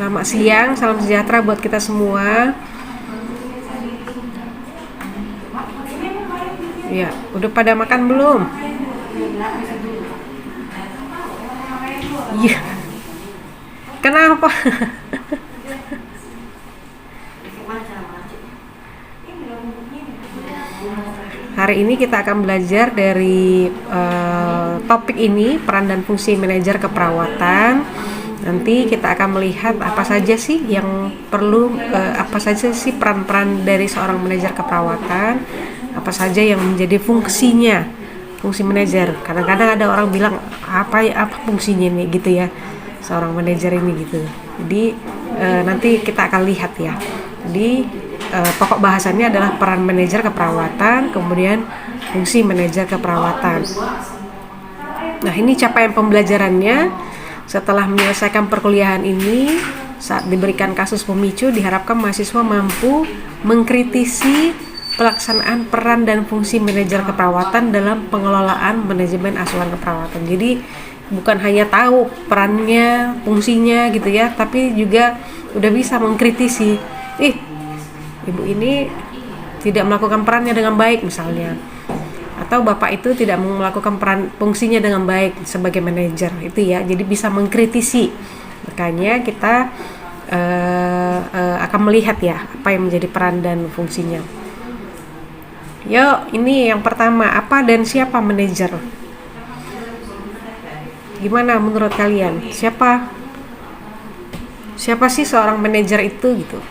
Selamat siang, salam sejahtera buat kita semua. Ya, udah pada makan belum? Iya. Kenapa? Hari ini kita akan belajar dari topik ini, peran dan fungsi manajer keperawatan. Nanti kita akan melihat apa saja sih yang perlu, apa saja sih peran-peran dari seorang manajer keperawatan, apa saja yang menjadi fungsinya, fungsi manajer. Kadang-kadang ada orang bilang apa fungsinya nih gitu ya, seorang manajer ini gitu. Jadi nanti kita akan lihat ya. Jadi pokok bahasannya adalah peran manajer keperawatan, kemudian fungsi manajer keperawatan. Nah, ini capaian pembelajarannya. Setelah menyelesaikan perkuliahan ini, saat diberikan kasus pemicu, diharapkan mahasiswa mampu mengkritisi pelaksanaan peran dan fungsi manajer keperawatan dalam pengelolaan manajemen asuhan keperawatan. Jadi bukan hanya tahu perannya, fungsinya gitu ya, tapi juga udah bisa mengkritisi. Ibu ini tidak melakukan perannya dengan baik misalnya, atau bapak itu tidak melakukan peran fungsinya dengan baik sebagai manajer itu ya. Jadi bisa mengkritisi. Makanya kita akan melihat ya apa yang menjadi peran dan fungsinya. Yuk, ini yang pertama, apa dan siapa manajer? Gimana menurut kalian? Siapa sih seorang manajer itu gitu?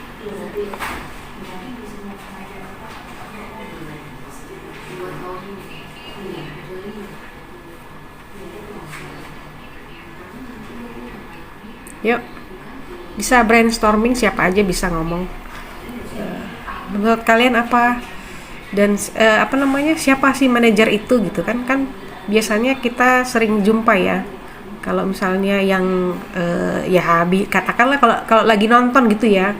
Yuk, bisa brainstorming, siapa aja bisa ngomong. Menurut kalian apa? Dan siapa sih manajer itu gitu kan? Kan biasanya kita sering jumpa ya. Kalau misalnya yang katakanlah kalau lagi nonton gitu ya.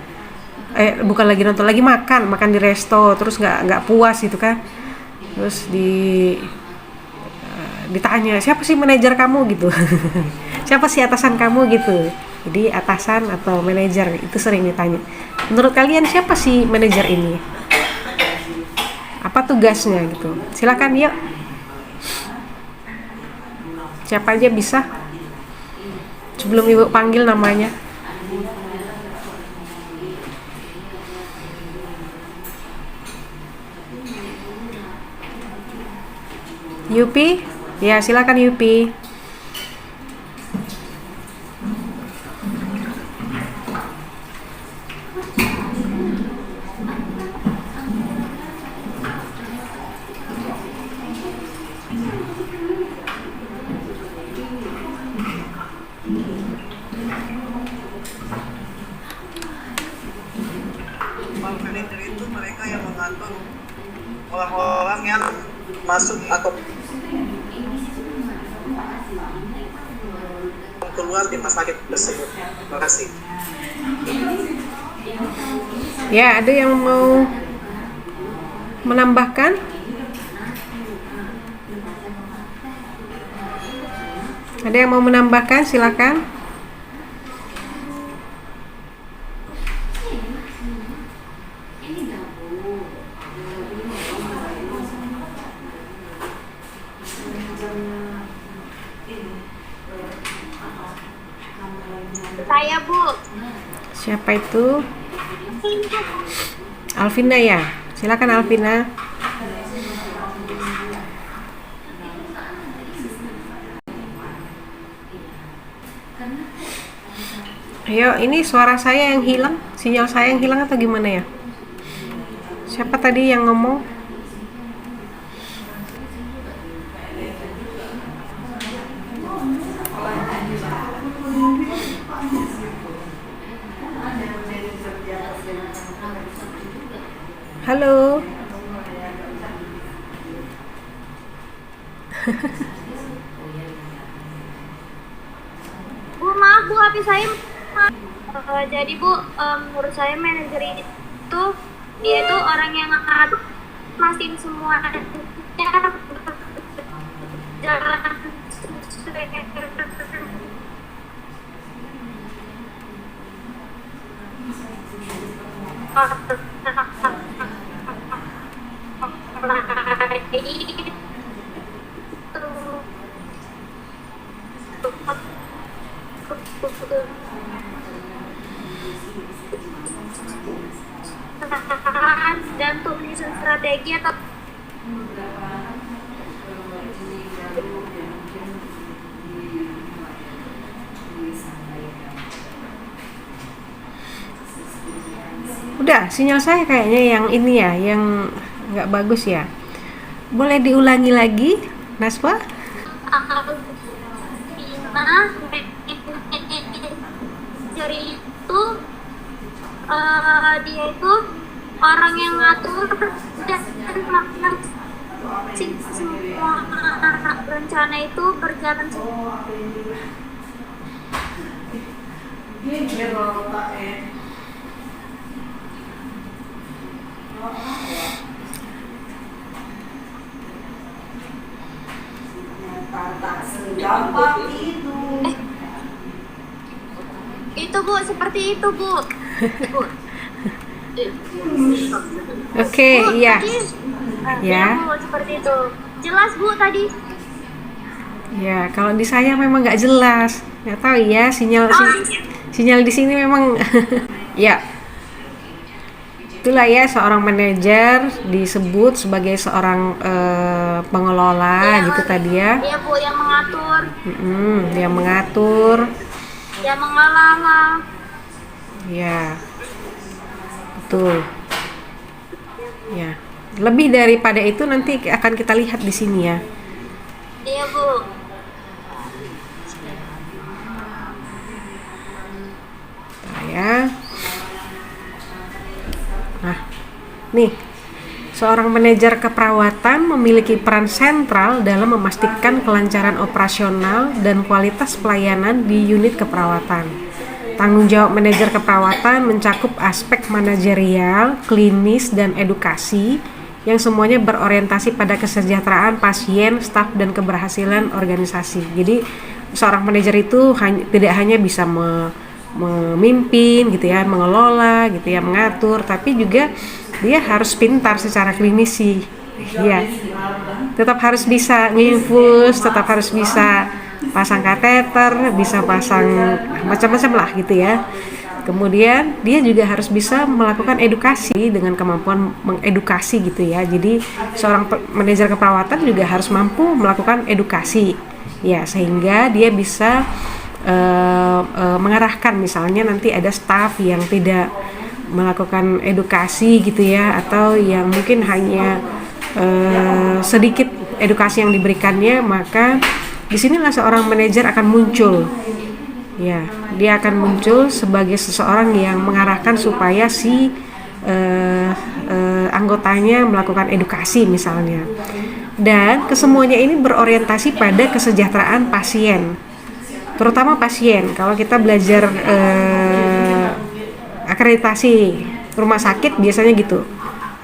Bukan lagi nonton, lagi makan di resto, terus nggak puas gitu kan. Terus ditanya, siapa sih manajer kamu gitu. Siapa sih atasan kamu gitu. Jadi atasan atau manajer itu sering ditanya. Menurut kalian siapa sih manajer ini? Apa tugasnya gitu? Silakan yuk. Siapa aja bisa? Sebelum ibu panggil namanya. Yupi? Ya, silakan Yupi. Manajer itu mereka yang mengatur orang-orang yang masuk atau keluar di rumah sakit tersebut. Terima kasih. Ya, ada yang mau menambahkan? Ada yang mau menambahkan? Silakan. Saya, Bu. Siapa itu? Alvina ya. Silakan Alvina. Ayo, ini suara saya yang hilang, sinyal saya yang hilang atau gimana ya? Siapa tadi yang ngomong? Halo. Bu, maaf Bu, HP saya. Jadi Bu, menurut saya manajer itu dia tuh orang yang akan mastiin semua jalan sesuai dan tulisan strategi atau Udah, sinyal saya kayaknya yang ini ya, yang nggak bagus ya. Boleh diulangi lagi, Naswa? dari itu dia itu orang yang ngatur dan melakukan semua rencana itu berjalan itu Bu, seperti itu Bu. Oke, iya. Ya Bu, seperti itu. Jelas Bu tadi? Ya, kalau di saya memang nggak jelas. Nggak tahu ya, sinyal di sini memang ya. Itulah ya, seorang manajer disebut sebagai seorang pengelola gitu tadi ya. Iya Bu, yang mengatur. Yang mengatur. Yang mengelola. Ya, betul. Ya, lebih daripada itu nanti akan kita lihat di sini ya. Iya Bu. Ya. Nah, nih, seorang manajer keperawatan memiliki peran sentral dalam memastikan kelancaran operasional dan kualitas pelayanan di unit keperawatan. Tanggung jawab manajer keperawatan mencakup aspek manajerial, klinis, dan edukasi yang semuanya berorientasi pada kesejahteraan pasien, staf, dan keberhasilan organisasi. Jadi, seorang manajer itu tidak hanya bisa memimpin gitu ya, mengelola gitu ya, mengatur, tapi juga dia harus pintar secara klinisi. Ya. Tetap harus bisa nginfus, tetap harus bisa pasang kateter, bisa pasang macam-macam lah gitu ya. Kemudian dia juga harus bisa melakukan edukasi dengan kemampuan mengedukasi gitu ya. Jadi seorang manajer keperawatan juga harus mampu melakukan edukasi ya, sehingga dia bisa mengarahkan, misalnya nanti ada staf yang tidak melakukan edukasi gitu ya, atau yang mungkin hanya sedikit edukasi yang diberikannya, maka disinilah seorang manajer akan muncul. Ya, dia akan muncul sebagai seseorang yang mengarahkan supaya si anggotanya melakukan edukasi misalnya. Dan kesemuanya ini berorientasi pada kesejahteraan pasien, terutama pasien. Kalau kita belajar akreditasi rumah sakit biasanya gitu.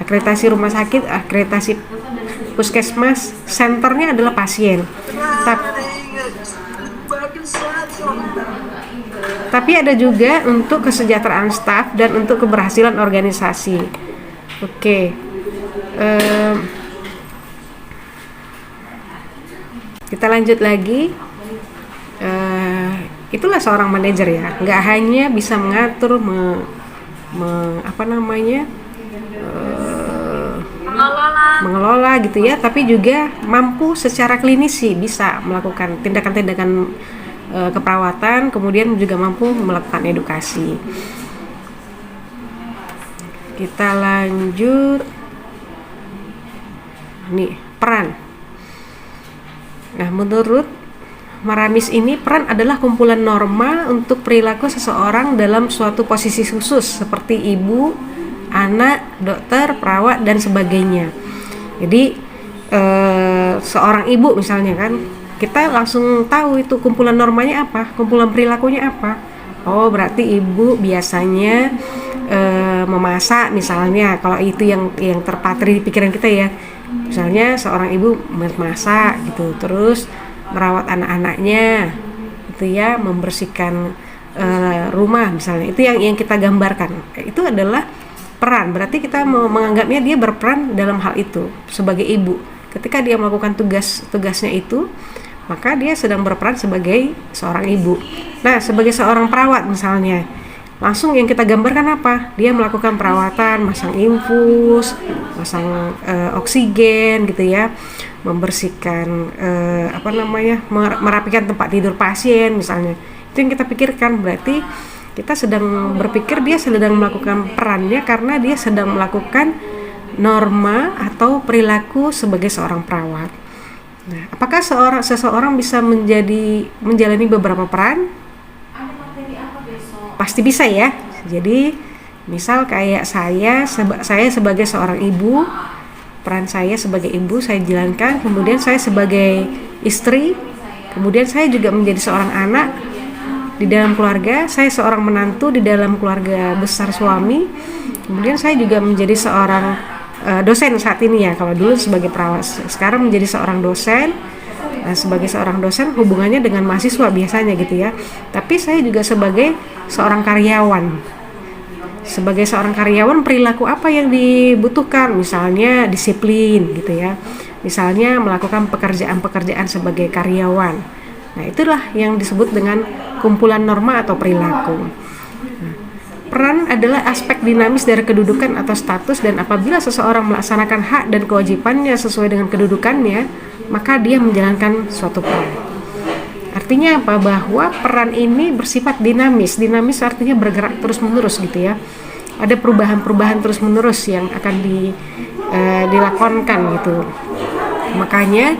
Akreditasi rumah sakit, akreditasi puskesmas, senternya adalah pasien. Tapi ada juga untuk kesejahteraan staf dan untuk keberhasilan organisasi. Oke. Kita lanjut lagi. Itulah seorang manajer ya. Nggak hanya bisa mengatur, mengelola gitu ya, tapi juga mampu secara klinisi bisa melakukan tindakan-tindakan keperawatan, kemudian juga mampu melakukan edukasi. Kita lanjut. Nih, peran. Nah, menurut Maramis ini, peran adalah kumpulan norma untuk perilaku seseorang dalam suatu posisi khusus seperti ibu, anak, dokter, perawat, dan sebagainya. Jadi seorang ibu misalnya kan, kita langsung tahu itu kumpulan normanya apa, kumpulan perilakunya apa. Oh, berarti ibu biasanya memasak misalnya, kalau itu yang terpatri di pikiran kita ya. Misalnya seorang ibu memasak gitu, terus merawat anak-anaknya gitu ya, membersihkan rumah misalnya. Itu yang kita gambarkan. Itu adalah peran. Berarti kita mau menganggapnya dia berperan dalam hal itu sebagai ibu. Ketika dia melakukan tugasnya itu, maka dia sedang berperan sebagai seorang ibu. Nah, sebagai seorang perawat misalnya, langsung yang kita gambarkan apa? Dia melakukan perawatan, masang infus, masang oksigen gitu ya, membersihkan merapikan tempat tidur pasien misalnya. Itu yang kita pikirkan. Berarti kita sedang berpikir dia sedang melakukan perannya karena dia sedang melakukan norma atau perilaku sebagai seorang perawat. Nah, apakah seseorang bisa menjalani beberapa peran? Pasti bisa ya. Jadi misal kayak saya sebagai seorang ibu, peran saya sebagai ibu saya jalankan, kemudian saya sebagai istri, kemudian saya juga menjadi seorang anak di dalam keluarga, saya seorang menantu di dalam keluarga besar suami, kemudian saya juga menjadi seorang dosen saat ini ya. Kalau dulu sebagai perawat, sekarang menjadi seorang dosen. Nah, sebagai seorang dosen hubungannya dengan mahasiswa biasanya gitu ya. Tapi saya juga sebagai seorang karyawan. Sebagai seorang karyawan, perilaku apa yang dibutuhkan? Misalnya disiplin gitu ya. Misalnya melakukan pekerjaan-pekerjaan sebagai karyawan. Nah, itulah yang disebut dengan kumpulan norma atau perilaku. Nah, peran adalah aspek dinamis dari kedudukan atau status, dan apabila seseorang melaksanakan hak dan kewajibannya sesuai dengan kedudukannya, maka dia menjalankan suatu peran. Artinya apa? Bahwa peran ini bersifat dinamis. Dinamis artinya bergerak terus-menerus gitu ya. Ada perubahan-perubahan terus-menerus yang akan dilakonkan gitu. Makanya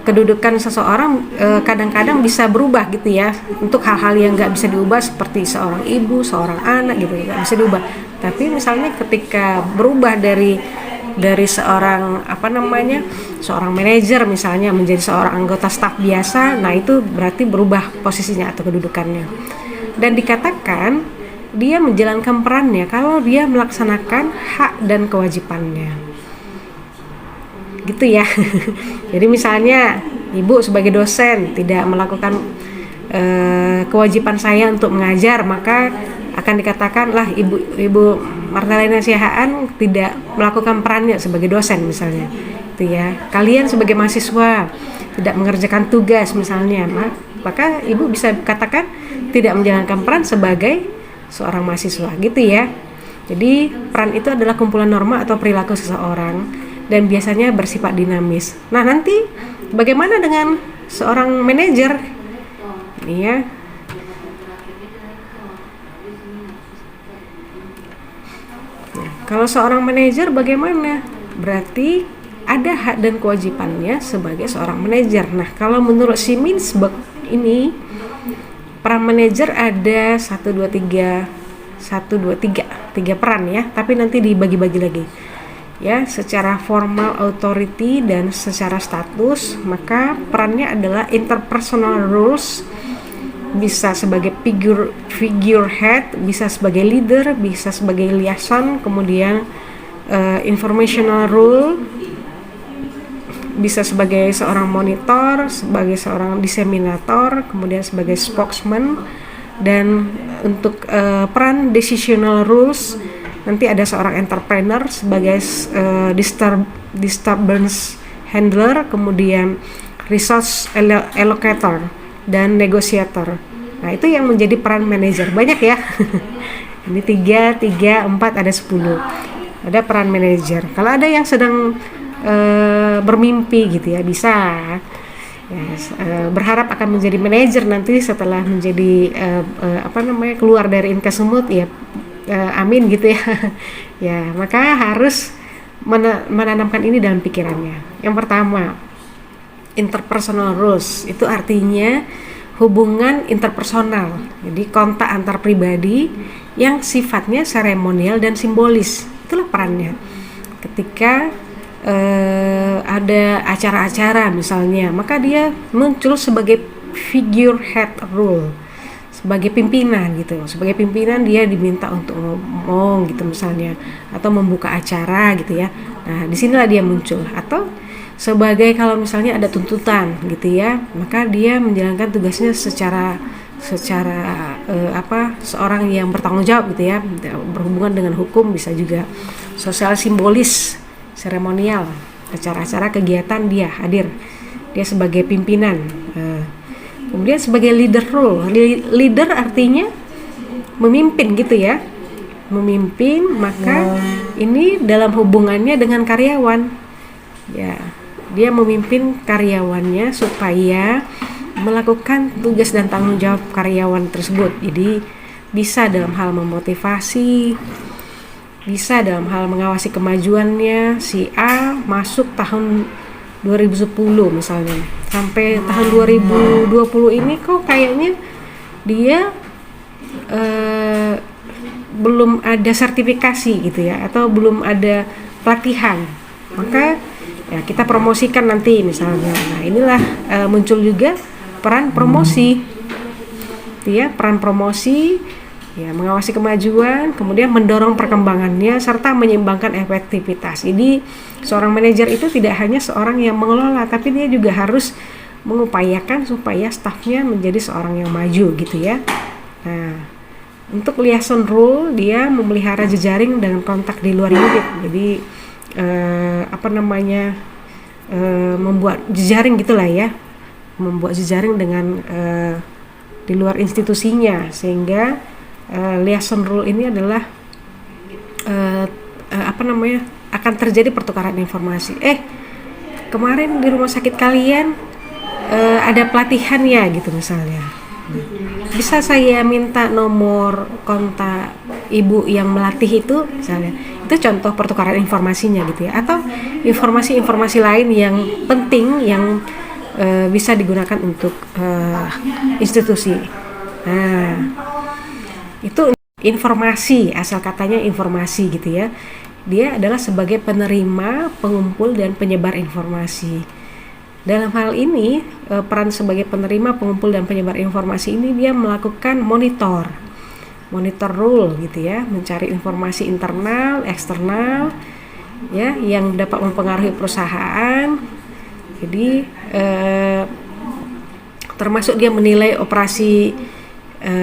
kedudukan seseorang kadang-kadang bisa berubah gitu ya, untuk hal-hal yang nggak bisa diubah seperti seorang ibu, seorang anak gitu, nggak bisa diubah. Tapi misalnya ketika berubah dari seorang seorang manajer misalnya menjadi seorang anggota staf biasa, nah itu berarti berubah posisinya atau kedudukannya, dan dikatakan dia menjalankan perannya kalau dia melaksanakan hak dan kewajibannya gitu ya. Jadi misalnya ibu sebagai dosen tidak melakukan kewajiban saya untuk mengajar, maka akan dikatakan lah ibu Martalina Siahaan tidak melakukan perannya sebagai dosen misalnya. Itu ya. Kalian sebagai mahasiswa tidak mengerjakan tugas misalnya, maka ibu bisa katakan tidak menjalankan peran sebagai seorang mahasiswa gitu ya. Jadi peran itu adalah kumpulan norma atau perilaku seseorang dan biasanya bersifat dinamis. Nah, nanti bagaimana dengan seorang manajer? Ini ya. Nah, kalau seorang manajer bagaimana? Berarti ada hak dan kewajibannya sebagai seorang manajer. Nah, kalau menurut Simmonsberg ini peran manajer ada 3 peran ya, tapi nanti dibagi-bagi lagi. Ya, secara formal authority dan secara status, maka perannya adalah interpersonal roles, bisa sebagai figurehead, bisa sebagai leader, bisa sebagai liaison, kemudian informational role, bisa sebagai seorang monitor, sebagai seorang diseminator, kemudian sebagai spokesman, dan untuk peran decisional rules nanti ada seorang entrepreneur sebagai disturbance handler, kemudian resource allocator dan negotiator. Nah, itu yang menjadi peran manajer. Banyak ya. Ini 3, 4, ada 10. Ada peran manajer. Kalau ada yang sedang bermimpi gitu ya, bisa berharap akan menjadi manajer nanti setelah menjadi keluar dari Inkasumut ya, amin gitu ya. Ya, maka harus menanamkan ini dalam pikirannya. Yang pertama, interpersonal rules itu artinya hubungan interpersonal, jadi kontak antar pribadi yang sifatnya seremonial dan simbolis. Itulah perannya. Ketika ada acara-acara misalnya, maka dia muncul sebagai figurehead role, sebagai pimpinan gitu. Sebagai pimpinan dia diminta untuk ngomong gitu misalnya, atau membuka acara gitu ya. Nah, disinilah dia muncul. Atau sebagai kalau misalnya ada tuntutan gitu ya, maka dia menjalankan tugasnya secara seorang yang bertanggung jawab gitu ya, berhubungan dengan hukum, bisa juga sosial simbolis, seremonial, acara-acara kegiatan dia hadir, dia sebagai pimpinan. Kemudian sebagai leader role, leader artinya memimpin gitu ya, memimpin, maka ini dalam hubungannya dengan karyawan ya, dia memimpin karyawannya supaya melakukan tugas dan tanggung jawab karyawan tersebut. Jadi bisa dalam hal memotivasi, bisa dalam hal mengawasi kemajuannya. Si A masuk tahun 2010 misalnya, sampai tahun 2020 ini kok kayaknya dia belum ada sertifikasi gitu ya, atau belum ada pelatihan, maka ya kita promosikan nanti misalnya. Nah inilah muncul juga peran promosi, ya, peran promosi ya, mengawasi kemajuan, kemudian mendorong perkembangannya serta menyeimbangkan efektivitas. Jadi seorang manajer itu tidak hanya seorang yang mengelola, tapi dia juga harus mengupayakan supaya stafnya menjadi seorang yang maju gitu ya. Nah, untuk liaison role, dia memelihara jejaring dengan kontak di luar unit. Jadi membuat jejaring gitulah ya, membuat jejaring dengan di luar institusinya, sehingga liaison role ini adalah akan terjadi pertukaran informasi. Kemarin di rumah sakit kalian ada pelatihannya gitu misalnya, bisa saya minta nomor kontak ibu yang melatih itu misalnya. Itu contoh pertukaran informasinya gitu ya, atau informasi-informasi lain yang penting yang bisa digunakan untuk institusi. Nah, itu informasi, asal katanya informasi gitu ya. Dia adalah sebagai penerima, pengumpul, dan penyebar informasi. Dalam hal ini, peran sebagai penerima, pengumpul, dan penyebar informasi ini dia melakukan monitor role gitu ya, mencari informasi internal, eksternal ya, yang dapat mempengaruhi perusahaan. Jadi termasuk dia menilai operasi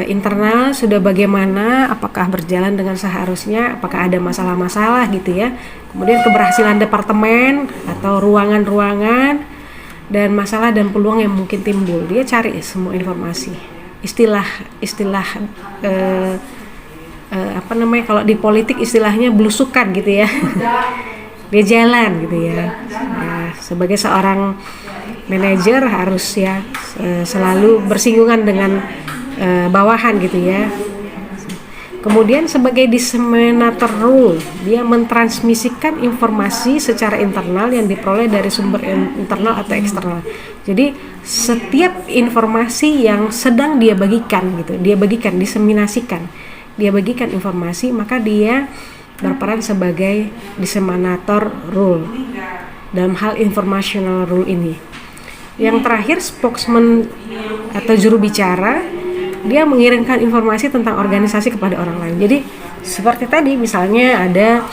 internal sudah bagaimana, apakah berjalan dengan seharusnya, apakah ada masalah-masalah gitu ya. Kemudian keberhasilan departemen atau ruangan-ruangan, dan masalah dan peluang yang mungkin timbul. Dia cari semua informasi. Istilah kalau di politik istilahnya belusukan gitu ya. Dia jalan gitu ya. Nah, sebagai seorang manajer harus ya selalu bersinggungan dengan bawahan gitu ya. Kemudian sebagai disseminator role, dia mentransmisikan informasi secara internal yang diperoleh dari sumber internal atau eksternal. Jadi setiap informasi yang sedang dia bagikan gitu, diseminasikan, dia bagikan informasi, maka dia berperan sebagai disseminator role dalam hal informational role ini. Yang terakhir, spokesman atau juru bicara, dia mengirimkan informasi tentang organisasi kepada orang lain. Jadi seperti tadi misalnya ada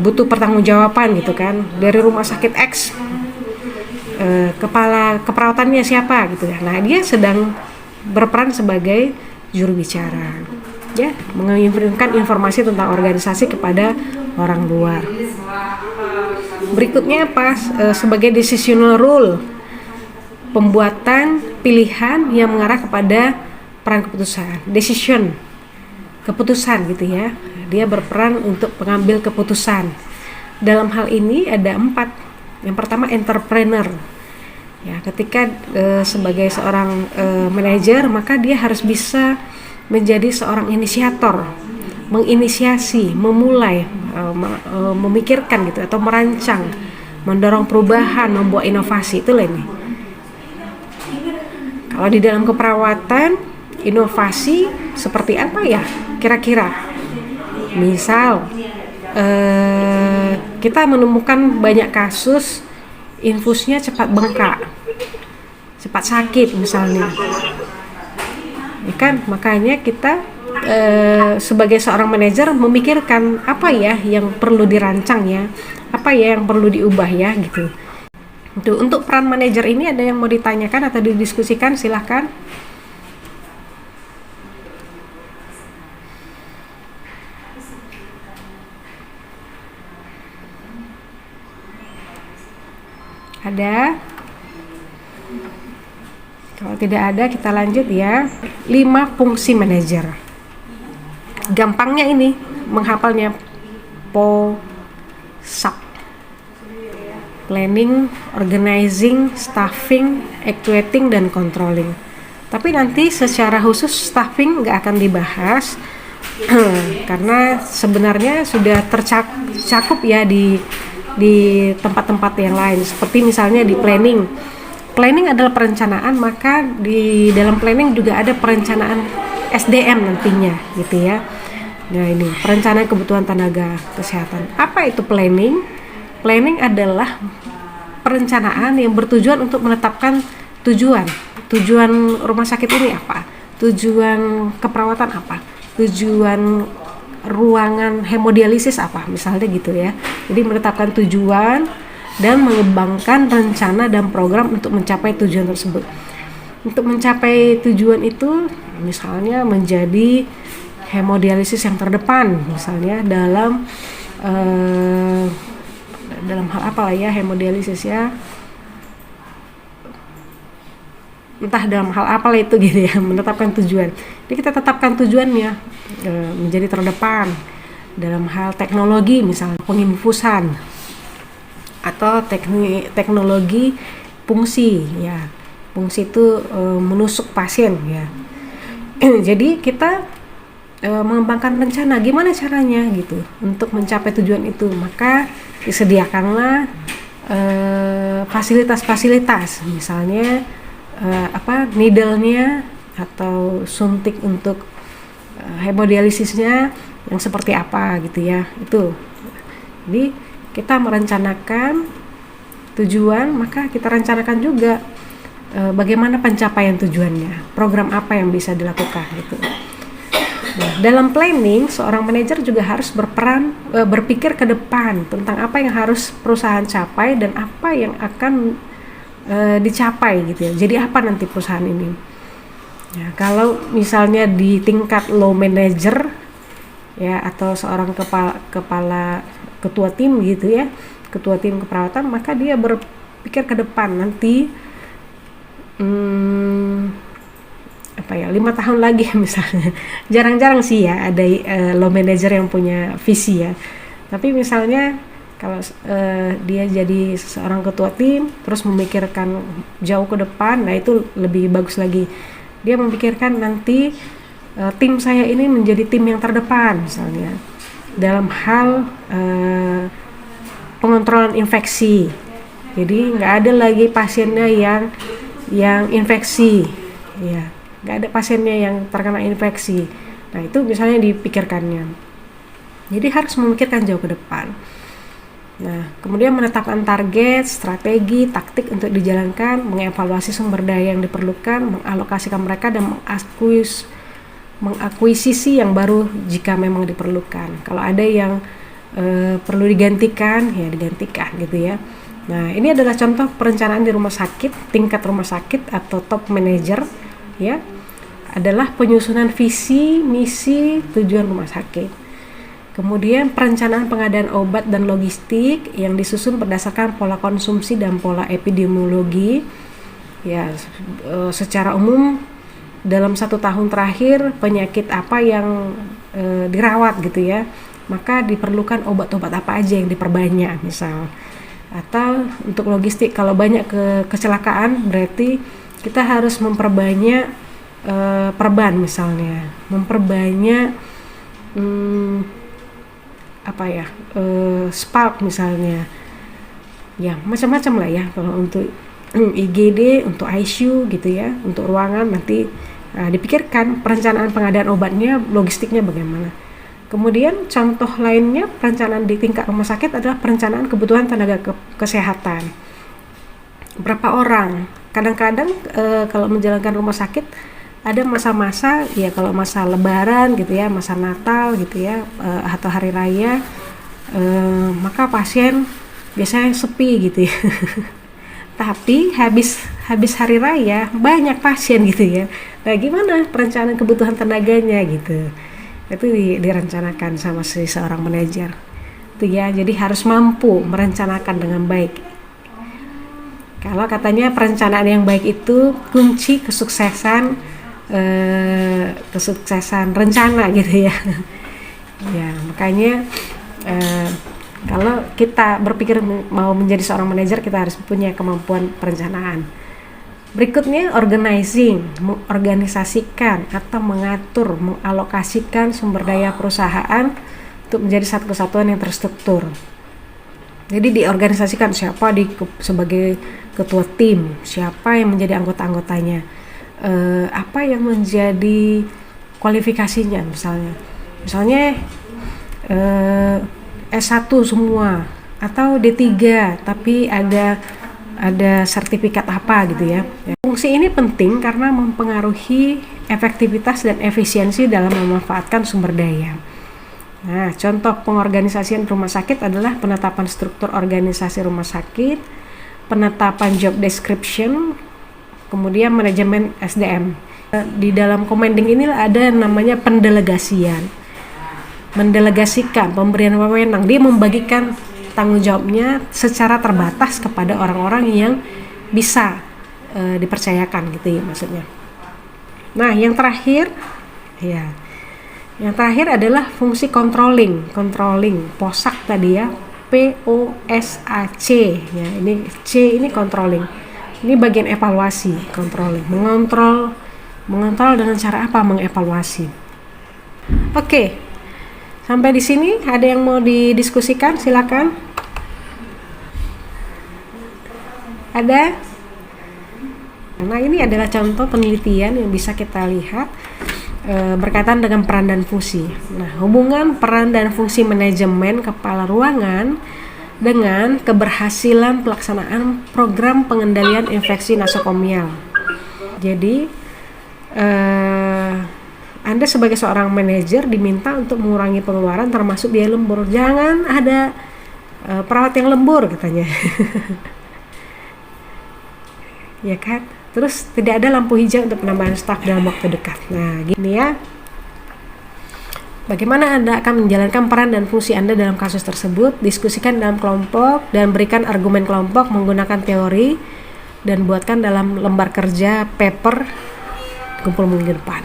butuh pertanggungjawaban gitu kan dari rumah sakit X, kepala keperawatannya siapa gitu ya. Nah dia sedang berperan sebagai juru bicara ya, mengirimkan informasi tentang organisasi kepada orang luar. Berikutnya sebagai decisional role, pembuatan pilihan yang mengarah kepada peran keputusan, keputusan gitu ya. Dia berperan untuk mengambil keputusan. Dalam hal ini ada 4. Yang pertama, entrepreneur. Ya, ketika sebagai seorang manajer, maka dia harus bisa menjadi seorang inisiator, menginisiasi, memulai, memikirkan gitu atau merancang, mendorong perubahan, membuat inovasi. Itulah ini. Kalau di dalam keperawatan, inovasi seperti apa ya kira-kira? Misal kita menemukan banyak kasus infusnya cepat bengkak, cepat sakit misalnya, ya kan? Makanya kita sebagai seorang manajer memikirkan apa ya yang perlu dirancang ya, apa ya yang perlu diubah ya gitu. Untuk peran manajer ini ada yang mau ditanyakan atau didiskusikan, silahkan. Ada? Kalau tidak ada, kita lanjut ya. 5 fungsi manajer. Gampangnya ini menghafalnya POSAP. Planning, organizing, staffing, actuating, dan controlling. Tapi nanti secara khusus staffing nggak akan dibahas karena sebenarnya sudah tercakup ya di tempat-tempat yang lain. Seperti misalnya di planning. Planning adalah perencanaan, maka di dalam planning juga ada perencanaan SDM nantinya, gitu ya. Nah ini perencanaan kebutuhan tenaga kesehatan. Apa itu planning? Planning adalah perencanaan yang bertujuan untuk menetapkan tujuan rumah sakit ini apa, tujuan keperawatan apa, tujuan ruangan hemodialisis apa, misalnya gitu ya. Jadi menetapkan tujuan dan mengembangkan rencana dan program untuk mencapai tujuan tersebut. Untuk mencapai tujuan itu misalnya menjadi hemodialisis yang terdepan, misalnya dalam hal apa lah ya, hemodialisis ya, entah dalam hal apa lah itu gitu ya, menetapkan tujuan. Jadi kita tetapkan tujuannya menjadi terdepan dalam hal teknologi, misalnya penginfusan atau teknologi fungsi ya. Fungsi itu menusuk pasien ya. Jadi kita mengembangkan rencana gimana caranya gitu untuk mencapai tujuan itu, maka disediakanlah fasilitas-fasilitas, misalnya needle-nya atau suntik untuk hemodialisisnya yang seperti apa gitu ya. Itu jadi kita merencanakan tujuan, maka kita rencanakan juga bagaimana pencapaian tujuannya, program apa yang bisa dilakukan gitu. Nah, dalam planning, seorang manajer juga harus berpikir ke depan tentang apa yang harus perusahaan capai dan apa yang akan dicapai gitu ya. Jadi apa nanti perusahaan ini? Ya, kalau misalnya di tingkat low manager ya, atau seorang kepala ketua tim gitu ya, ketua tim keperawatan, maka dia berpikir ke depan nanti 5 tahun lagi misalnya. Jarang-jarang sih ya ada low manager yang punya visi ya. Tapi misalnya kalau dia jadi seorang ketua tim terus memikirkan jauh ke depan, nah itu lebih bagus lagi. Dia memikirkan nanti tim saya ini menjadi tim yang terdepan misalnya dalam hal pengontrolan infeksi. Jadi nggak ada lagi pasiennya yang infeksi ya, nggak ada pasiennya yang terkena infeksi. Nah itu misalnya dipikirkannya. Jadi harus memikirkan jauh ke depan. Nah kemudian menetapkan target, strategi, taktik untuk dijalankan, mengevaluasi sumber daya yang diperlukan, mengalokasikan mereka dan mengakuisisi yang baru jika memang diperlukan. Kalau ada yang perlu digantikan ya digantikan gitu ya. Nah ini adalah contoh perencanaan di rumah sakit, tingkat rumah sakit atau top manager ya, adalah penyusunan visi, misi, tujuan rumah sakit. Kemudian perencanaan pengadaan obat dan logistik yang disusun berdasarkan pola konsumsi dan pola epidemiologi ya. Secara umum dalam 1 tahun terakhir penyakit apa yang dirawat gitu ya, maka diperlukan obat-obat apa aja yang diperbanyak misal. Atau untuk logistik, kalau banyak kecelakaan berarti kita harus memperbanyak perban misalnya, memperbanyak spark misalnya ya, macam-macam lah ya. Kalau untuk IGD, untuk ICU gitu ya, untuk ruangan nanti dipikirkan perencanaan pengadaan obatnya, logistiknya bagaimana. Kemudian contoh lainnya perencanaan di tingkat rumah sakit adalah perencanaan kebutuhan tenaga kesehatan. Berapa orang? Kadang-kadang kalau menjalankan rumah sakit ada masa-masa ya, kalau masa lebaran gitu ya, masa Natal gitu ya, atau hari raya, maka pasien biasanya sepi gitu ya. Tapi habis hari raya banyak pasien gitu ya. Nah, gimana perencanaan kebutuhan tenaganya gitu. Itu direncanakan sama seorang manajer. Itu ya, jadi harus mampu merencanakan dengan baik. Kalau katanya perencanaan yang baik itu kunci kesuksesan rencana gitu ya. Ya, makanya kalau kita berpikir mau menjadi seorang manajer, kita harus punya kemampuan perencanaan. Berikutnya, organizing, mengorganisasikan atau mengatur, mengalokasikan sumber daya perusahaan untuk menjadi satu kesatuan yang terstruktur. Jadi diorganisasikan siapa sebagai ketua tim, siapa yang menjadi anggota-anggotanya, apa yang menjadi kualifikasinya misalnya S1 semua atau D3 tapi ada sertifikat apa gitu ya. Fungsi ini penting karena mempengaruhi efektivitas dan efisiensi dalam memanfaatkan sumber daya. Nah, contoh pengorganisasian rumah sakit adalah penetapan struktur organisasi rumah sakit, penetapan job description, kemudian manajemen SDM. Di dalam commanding ini ada namanya pendelegasian. Mendelegasikan pemberian wewenang, dia membagikan tanggung jawabnya secara terbatas kepada orang-orang yang bisa dipercayakan gitu ya maksudnya. Nah, yang terakhir adalah fungsi controlling, POSAC tadi ya, POSAC ya, ini C ini controlling. Ini bagian evaluasi, controlling, mengontrol dengan cara apa? Mengevaluasi. Oke. Sampai di sini ada yang mau didiskusikan? Silakan. Ada? Nah, ini adalah contoh penelitian yang bisa kita lihat berkaitan dengan peran dan fungsi. Nah, hubungan peran dan fungsi manajemen kepala ruangan dengan keberhasilan pelaksanaan program pengendalian infeksi nosokomial. Jadi, Anda sebagai seorang manajer diminta untuk mengurangi pengeluaran termasuk biaya lembur. Jangan ada perawat yang lembur katanya. Ya kan? Terus tidak ada lampu hijau untuk penambahan staf dalam waktu dekat. Nah, gini ya. Bagaimana Anda akan menjalankan peran dan fungsi Anda dalam kasus tersebut? Diskusikan dalam kelompok dan berikan argumen kelompok menggunakan teori dan buatkan dalam lembar kerja paper kumpul minggu depan.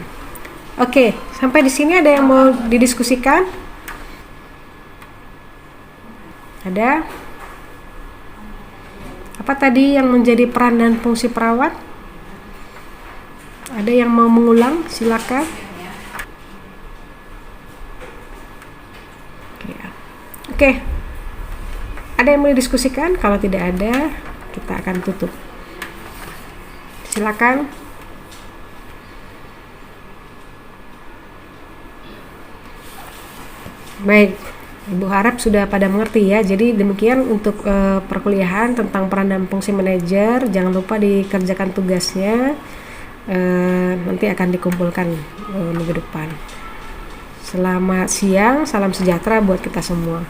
Oke, sampai di sini ada yang mau didiskusikan? Ada? Apa tadi yang menjadi peran dan fungsi perawat? Ada yang mau mengulang? Silakan. Oke. Ada yang mau didiskusikan? Kalau tidak ada, kita akan tutup. Silakan. Baik, Ibu harap sudah pada mengerti ya. Jadi demikian untuk perkuliahan tentang peran dan fungsi manajer. Jangan lupa dikerjakan tugasnya. Nanti akan dikumpulkan minggu depan. Selamat siang, salam sejahtera buat kita semua.